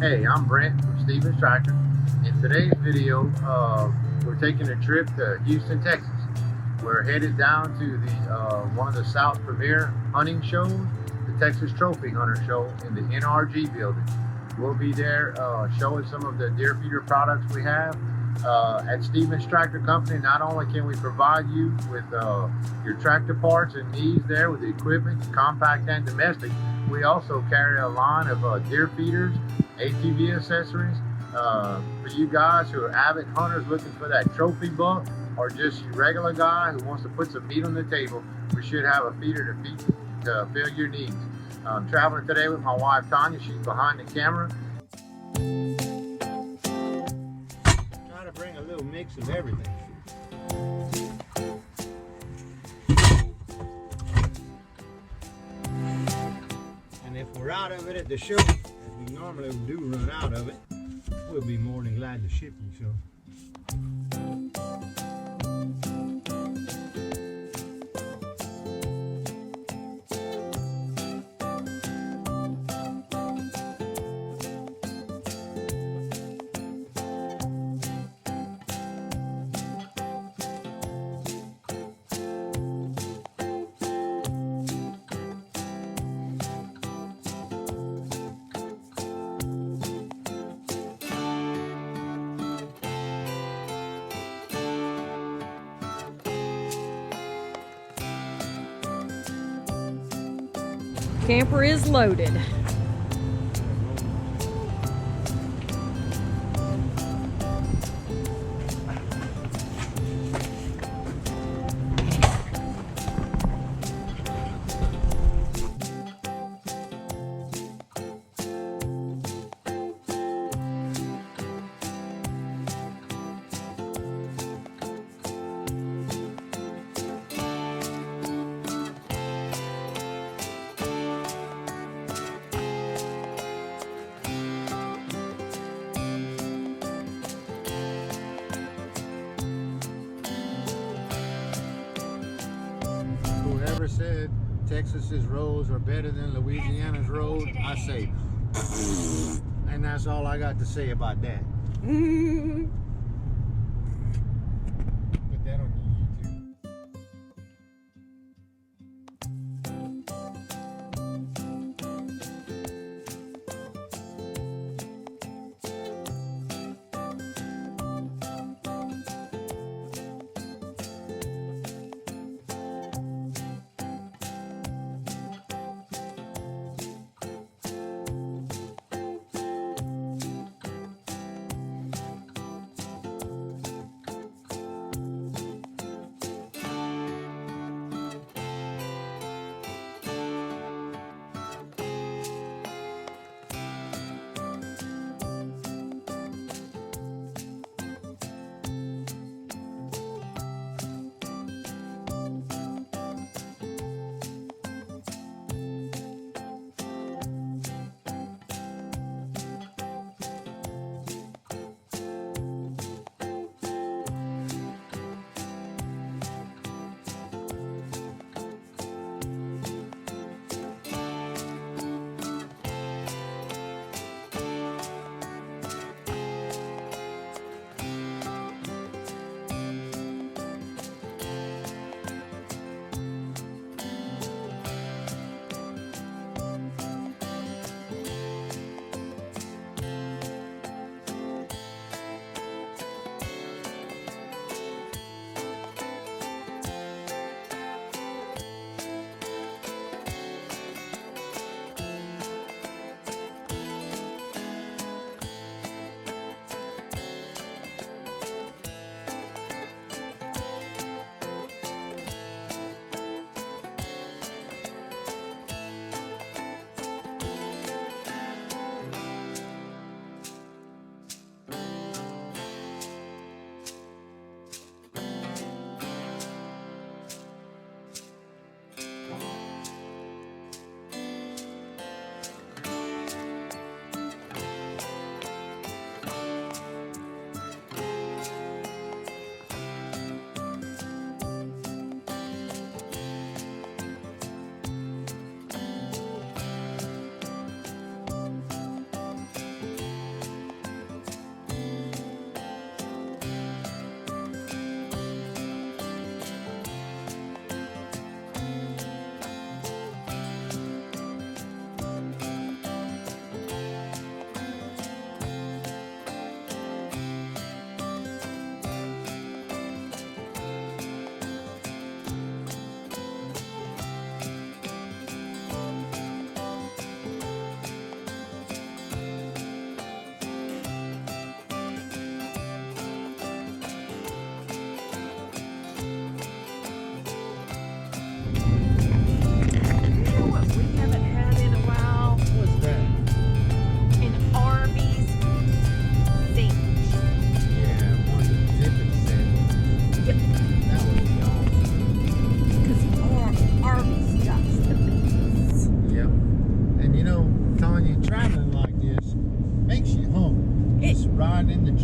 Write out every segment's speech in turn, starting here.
Hey, I'm Brent from Stevens Tractor. In today's video, we're taking a trip to Houston, Texas. We're headed down to the one of the South premier hunting shows, the Texas Trophy Hunter Show in the NRG building. We'll be there showing some of the deer feeder products we have. At Stevens Tractor Company, not only can we provide you with your tractor parts and needs there with the equipment, compact and domestic, we also carry a line of deer feeders, ATV accessories, for you guys who are avid hunters looking for that trophy buck, or just your regular guy who wants to put some meat on the table. We should have a feeder to fill your needs. I'm traveling today with my wife Tanya. She's behind the camera. Try to bring a little mix of everything. And if we're out of it at the show, as we normally do run out of it, we'll be more than glad to ship you some. Camper is loaded. Whoever said Texas's roads are better than Louisiana's road, I say, and that's all I got to say about that. Put that on YouTube.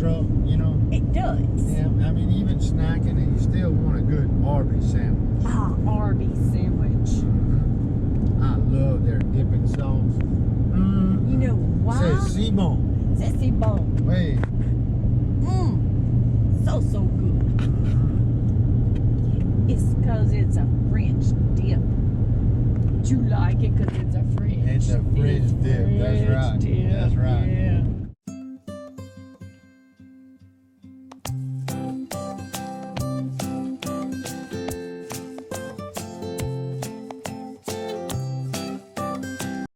truck, you know. It does. Yeah, I mean, even snacking, and you still want a good Arby's sandwich. Ah, Arby's sandwich. I love their dipping sauce. You know why? Says C-bone. Sassy bone. Wait. So good. It's because it's a French dip. You like it because it's a French. It's a French dip. That's right. Dip. That's right. Yeah.